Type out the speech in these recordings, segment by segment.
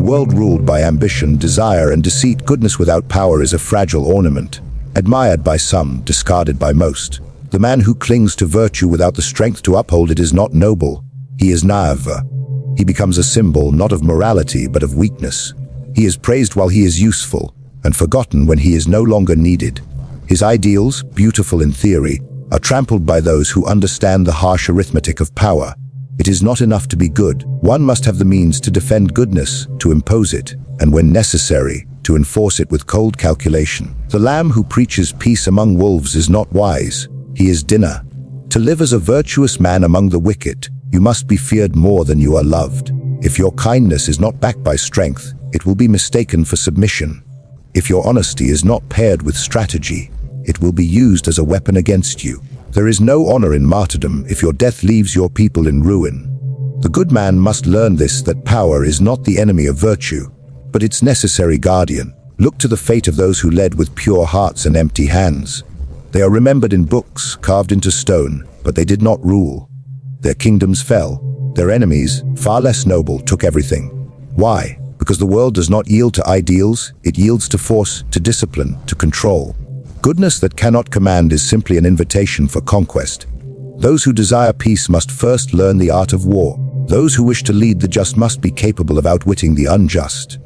world ruled by ambition, desire, and deceit, goodness without power is a fragile ornament, admired by some, discarded by most. The man who clings to virtue without the strength to uphold it is not noble. He is naïve. He becomes a symbol not of morality but of weakness. He is praised while he is useful, and forgotten when he is no longer needed. His ideals, beautiful in theory, are trampled by those who understand the harsh arithmetic of power. It is not enough to be good. One must have the means to defend goodness, to impose it, and when necessary, to enforce it with cold calculation. The lamb who preaches peace among wolves is not wise. He is dinner. To live as a virtuous man among the wicked, you must be feared more than you are loved. If your kindness is not backed by strength, it will be mistaken for submission. If your honesty is not paired with strategy, it will be used as a weapon against you. There is no honor in martyrdom if your death leaves your people in ruin. The good man must learn this, that power is not the enemy of virtue, but its necessary guardian. Look to the fate of those who led with pure hearts and empty hands. They are remembered in books, carved into stone, but they did not rule. Their kingdoms fell. Their enemies, far less noble, took everything. Why? Because the world does not yield to ideals, it yields to force, to discipline, to control. Goodness that cannot command is simply an invitation for conquest. Those who desire peace must first learn the art of war. Those who wish to lead the just must be capable of outwitting the unjust.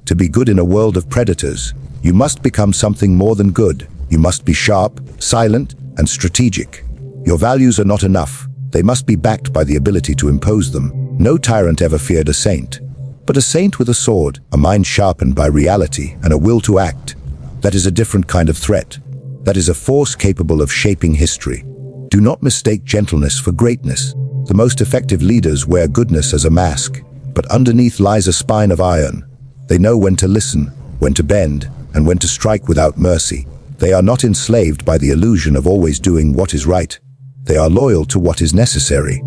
To be good in a world of predators, you must become something more than good. You must be sharp, silent, and strategic. Your values are not enough. They must be backed by the ability to impose them. No tyrant ever feared a saint. But a saint with a sword, a mind sharpened by reality, and a will to act, that is a different kind of threat. That is a force capable of shaping history. Do not mistake gentleness for greatness. The most effective leaders wear goodness as a mask, but underneath lies a spine of iron. They know when to listen, when to bend, and when to strike without mercy. They are not enslaved by the illusion of always doing what is right. They are loyal to what is necessary.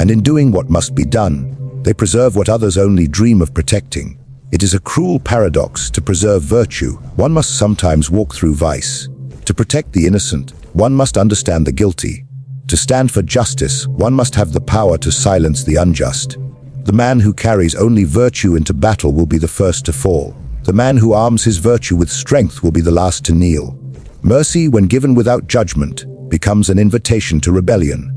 And in doing what must be done, they preserve what others only dream of protecting. It is a cruel paradox. To preserve virtue, one must sometimes walk through vice. To protect the innocent, one must understand the guilty. To stand for justice, one must have the power to silence the unjust. The man who carries only virtue into battle will be the first to fall. The man who arms his virtue with strength will be the last to kneel. Mercy, when given without judgment, becomes an invitation to rebellion.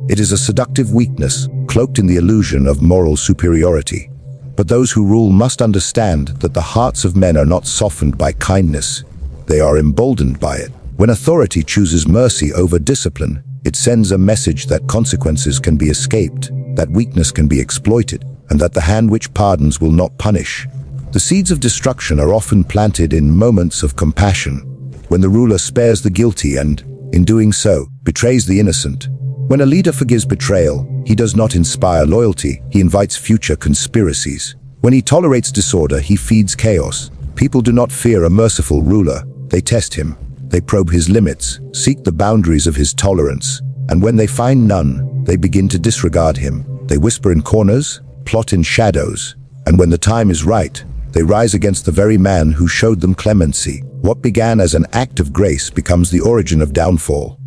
It is a seductive weakness, cloaked in the illusion of moral superiority. But those who rule must understand that the hearts of men are not softened by kindness. They are emboldened by it. When authority chooses mercy over discipline, it sends a message that consequences can be escaped, that weakness can be exploited, and that the hand which pardons will not punish. The seeds of destruction are often planted in moments of compassion, when the ruler spares the guilty and, in doing so, betrays the innocent. When a leader forgives betrayal, he does not inspire loyalty, he invites future conspiracies. When he tolerates disorder, he feeds chaos. People do not fear a merciful ruler. They test him. They probe his limits, seek the boundaries of his tolerance. And when they find none, they begin to disregard him. They whisper in corners, plot in shadows. And when the time is right, they rise against the very man who showed them clemency. What began as an act of grace becomes the origin of downfall.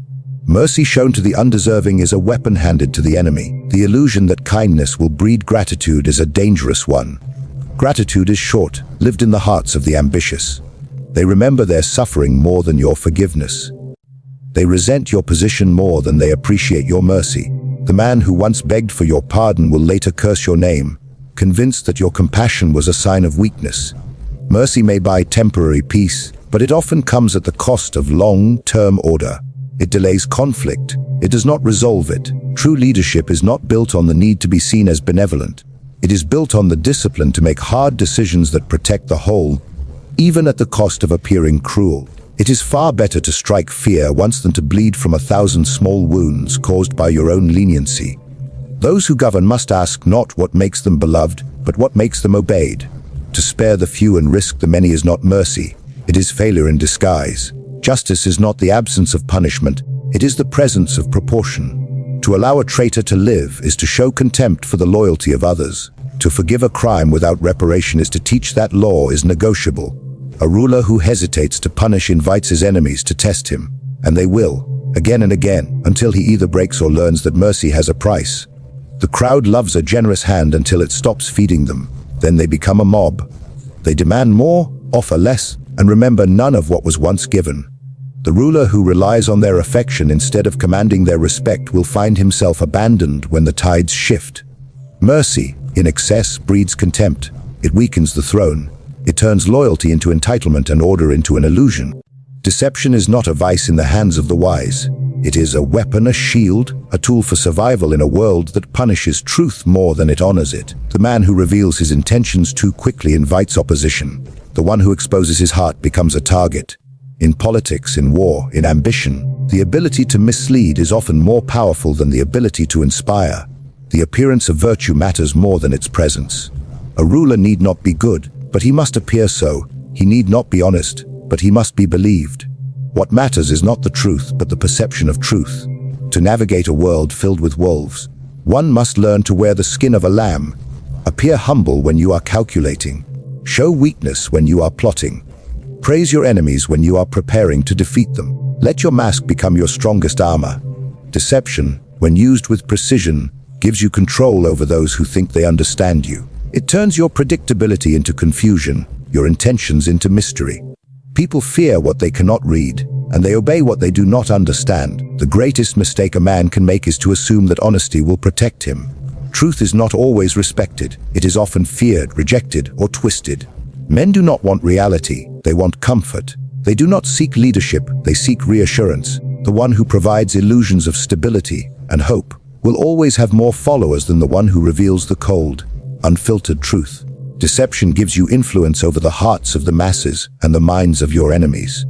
Mercy shown to the undeserving is a weapon handed to the enemy. The illusion that kindness will breed gratitude is a dangerous one. Gratitude is short, lived in the hearts of the ambitious. They remember their suffering more than your forgiveness. They resent your position more than they appreciate your mercy. The man who once begged for your pardon will later curse your name, convinced that your compassion was a sign of weakness. Mercy may buy temporary peace, but it often comes at the cost of long-term order. It delays conflict. It does not resolve it. True leadership is not built on the need to be seen as benevolent. It is built on the discipline to make hard decisions that protect the whole, even at the cost of appearing cruel. It is far better to strike fear once than to bleed from 1,000 small wounds caused by your own leniency. Those who govern must ask not what makes them beloved, but what makes them obeyed. To spare the few and risk the many is not mercy. It is failure in disguise. Justice is not the absence of punishment, it is the presence of proportion. To allow a traitor to live is to show contempt for the loyalty of others. To forgive a crime without reparation is to teach that law is negotiable. A ruler who hesitates to punish invites his enemies to test him, and they will, again and again, until he either breaks or learns that mercy has a price. The crowd loves a generous hand until it stops feeding them. Then they become a mob. They demand more, offer less, and remember none of what was once given. The ruler who relies on their affection instead of commanding their respect will find himself abandoned when the tides shift. Mercy, in excess, breeds contempt. It weakens the throne. It turns loyalty into entitlement and order into an illusion. Deception is not a vice in the hands of the wise. It is a weapon, a shield, a tool for survival in a world that punishes truth more than it honors it. The man who reveals his intentions too quickly invites opposition. The one who exposes his heart becomes a target. In politics, in war, in ambition, the ability to mislead is often more powerful than the ability to inspire. The appearance of virtue matters more than its presence. A ruler need not be good, but he must appear so. He need not be honest, but he must be believed. What matters is not the truth, but the perception of truth. To navigate a world filled with wolves, one must learn to wear the skin of a lamb. Appear humble when you are calculating. Show weakness when you are plotting. Praise your enemies when you are preparing to defeat them. Let your mask become your strongest armor. Deception, when used with precision, gives you control over those who think they understand you. It turns your predictability into confusion, your intentions into mystery. People fear what they cannot read, and they obey what they do not understand. The greatest mistake a man can make is to assume that honesty will protect him. Truth is not always respected. It is often feared, rejected, or twisted. Men do not want reality, they want comfort. They do not seek leadership, they seek reassurance. The one who provides illusions of stability and hope will always have more followers than the one who reveals the cold, unfiltered truth. Deception gives you influence over the hearts of the masses and the minds of your enemies.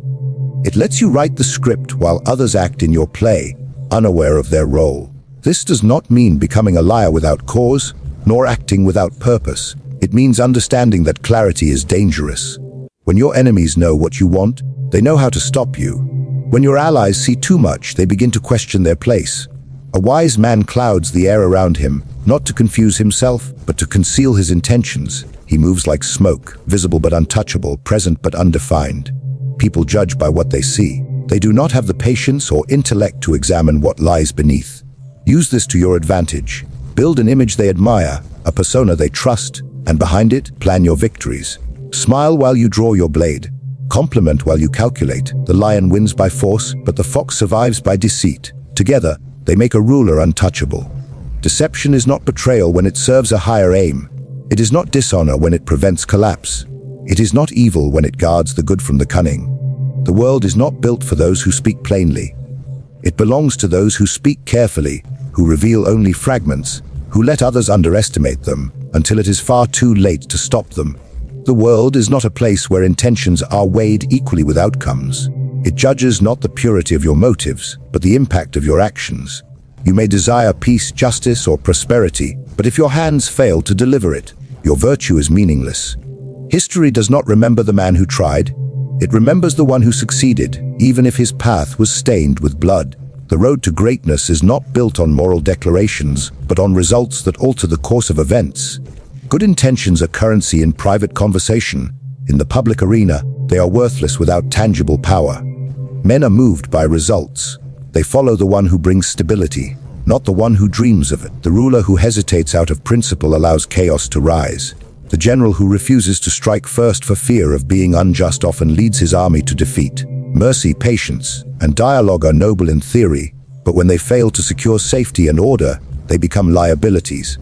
It lets you write the script while others act in your play, unaware of their role. This does not mean becoming a liar without cause, nor acting without purpose. It means understanding that clarity is dangerous. When your enemies know what you want, they know how to stop you. When your allies see too much, they begin to question their place. A wise man clouds the air around him, not to confuse himself, but to conceal his intentions. He moves like smoke, visible but untouchable, present but undefined. People judge by what they see. They do not have the patience or intellect to examine what lies beneath. Use this to your advantage. Build an image they admire, a persona they trust, and behind it, plan your victories. Smile while you draw your blade. Compliment while you calculate. The lion wins by force, but the fox survives by deceit. Together, they make a ruler untouchable. Deception is not betrayal when it serves a higher aim. It is not dishonor when it prevents collapse. It is not evil when it guards the good from the cunning. The world is not built for those who speak plainly. It belongs to those who speak carefully, who reveal only fragments, who let others underestimate them until it is far too late to stop them. The world is not a place where intentions are weighed equally with outcomes. It judges not the purity of your motives, but the impact of your actions. You may desire peace, justice, or prosperity, but if your hands fail to deliver it, your virtue is meaningless. History does not remember the man who tried. It remembers the one who succeeded, even if his path was stained with blood. The road to greatness is not built on moral declarations, but on results that alter the course of events. Good intentions are currency in private conversation. In the public arena, they are worthless without tangible power. Men are moved by results. They follow the one who brings stability, not the one who dreams of it. The ruler who hesitates out of principle allows chaos to rise. The general who refuses to strike first for fear of being unjust often leads his army to defeat. Mercy, patience, and dialogue are noble in theory, but when they fail to secure safety and order, they become liabilities.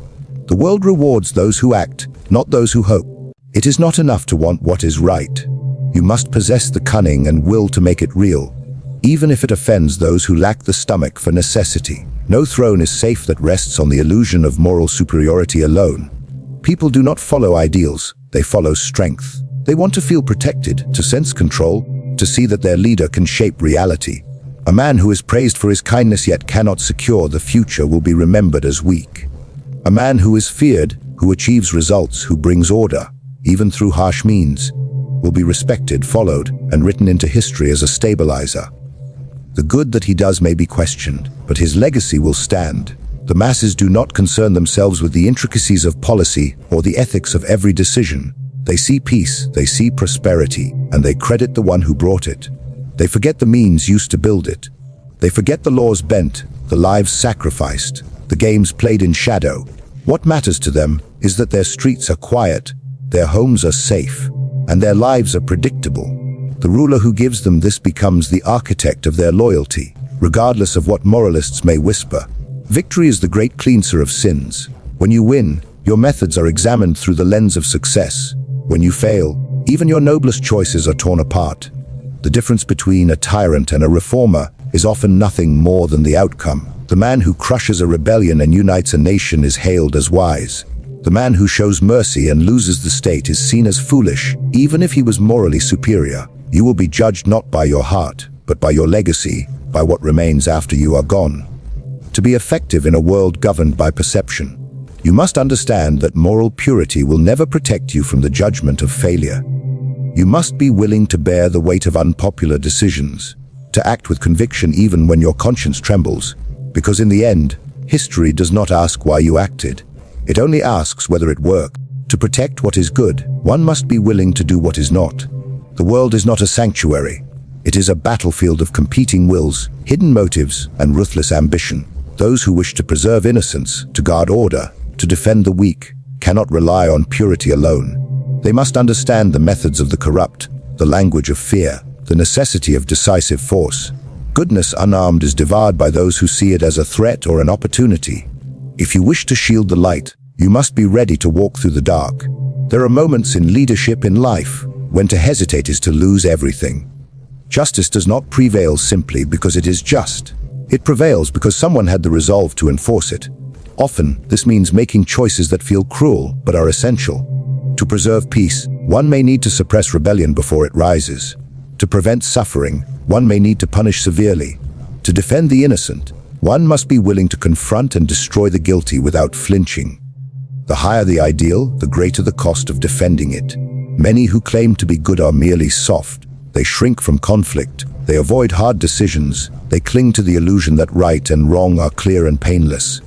The world rewards those who act, not those who hope. It is not enough to want what is right. You must possess the cunning and will to make it real, even if it offends those who lack the stomach for necessity. No throne is safe that rests on the illusion of moral superiority alone. People do not follow ideals, they follow strength. They want to feel protected, to sense control, to see that their leader can shape reality. A man who is praised for his kindness yet cannot secure the future will be remembered as weak. A man who is feared, who achieves results, who brings order, even through harsh means, will be respected, followed, and written into history as a stabilizer. The good that he does may be questioned, but his legacy will stand. The masses do not concern themselves with the intricacies of policy or the ethics of every decision. They see peace, they see prosperity, and they credit the one who brought it. They forget the means used to build it. They forget the laws bent, the lives sacrificed, the games played in shadow. What matters to them is that their streets are quiet, their homes are safe, and their lives are predictable. The ruler who gives them this becomes the architect of their loyalty, regardless of what moralists may whisper. Victory is the great cleanser of sins. When you win, your methods are examined through the lens of success. When you fail, even your noblest choices are torn apart. The difference between a tyrant and a reformer is often nothing more than the outcome. The man who crushes a rebellion and unites a nation is hailed as wise. The man who shows mercy and loses the state is seen as foolish, even if he was morally superior. You will be judged not by your heart, but by your legacy, by what remains after you are gone. To be effective in a world governed by perception, you must understand that moral purity will never protect you from the judgment of failure. You must be willing to bear the weight of unpopular decisions, to act with conviction even when your conscience trembles, because in the end, history does not ask why you acted. It only asks whether it worked. To protect what is good, one must be willing to do what is not. The world is not a sanctuary. It is a battlefield of competing wills, hidden motives, and ruthless ambition. Those who wish to preserve innocence, to guard order, to defend the weak, cannot rely on purity alone. They must understand the methods of the corrupt, the language of fear, the necessity of decisive force. Goodness unarmed is devoured by those who see it as a threat or an opportunity. If you wish to shield the light, you must be ready to walk through the dark. There are moments in leadership in life when to hesitate is to lose everything. Justice does not prevail simply because it is just. It prevails because someone had the resolve to enforce it. Often, this means making choices that feel cruel but are essential. To preserve peace, one may need to suppress rebellion before it rises. To prevent suffering, one may need to punish severely. To defend the innocent, one must be willing to confront and destroy the guilty without flinching. The higher the ideal, the greater the cost of defending it. Many who claim to be good are merely soft. They shrink from conflict. They avoid hard decisions. They cling to the illusion that right and wrong are clear and painless.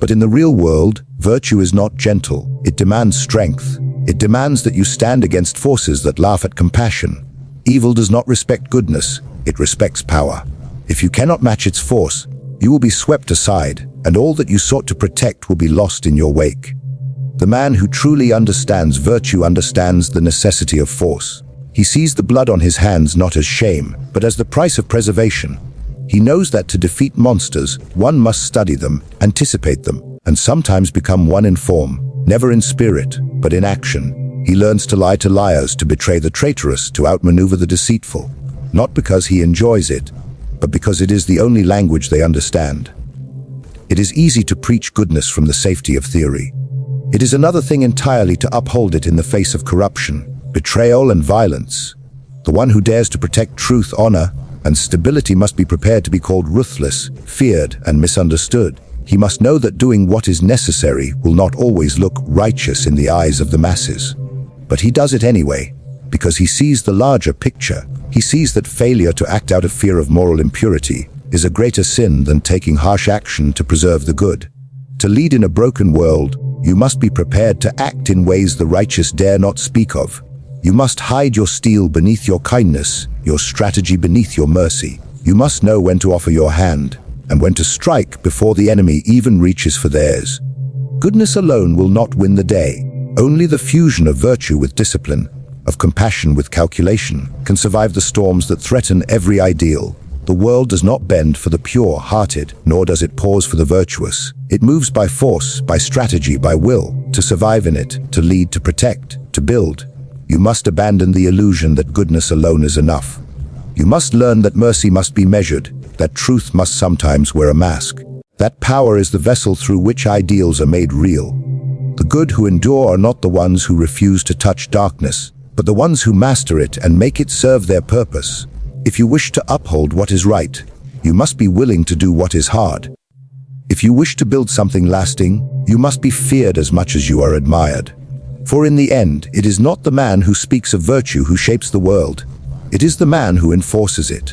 But in the real world, virtue is not gentle. It demands strength. It demands that you stand against forces that laugh at compassion. Evil does not respect goodness. It respects power. If you cannot match its force, you will be swept aside, and all that you sought to protect will be lost in your wake. The man who truly understands virtue understands the necessity of force. He sees the blood on his hands not as shame, but as the price of preservation. He knows that to defeat monsters, one must study them, anticipate them, and sometimes become one in form, never in spirit, but in action. He learns to lie to liars, to betray the traitorous, to outmaneuver the deceitful, not because he enjoys it, but because it is the only language they understand. It is easy to preach goodness from the safety of theory. It is another thing entirely to uphold it in the face of corruption, betrayal, and violence. The one who dares to protect truth, honor, and stability must be prepared to be called ruthless, feared, and misunderstood. He must know that doing what is necessary will not always look righteous in the eyes of the masses. But he does it anyway, because he sees the larger picture. He sees that failure to act out of fear of moral impurity is a greater sin than taking harsh action to preserve the good. To lead in a broken world, you must be prepared to act in ways the righteous dare not speak of. You must hide your steel beneath your kindness, your strategy beneath your mercy. You must know when to offer your hand, and when to strike before the enemy even reaches for theirs. Goodness alone will not win the day. Only the fusion of virtue with discipline, of compassion with calculation, can survive the storms that threaten every ideal. The world does not bend for the pure-hearted, nor does it pause for the virtuous. It moves by force, by strategy, by will. To survive in it, to lead, to protect, to build, you must abandon the illusion that goodness alone is enough. You must learn that mercy must be measured, that truth must sometimes wear a mask. That power is the vessel through which ideals are made real. The good who endure are not the ones who refuse to touch darkness, but the ones who master it and make it serve their purpose. If you wish to uphold what is right, you must be willing to do what is hard. If you wish to build something lasting, you must be feared as much as you are admired. For in the end, it is not the man who speaks of virtue who shapes the world. It is the man who enforces it.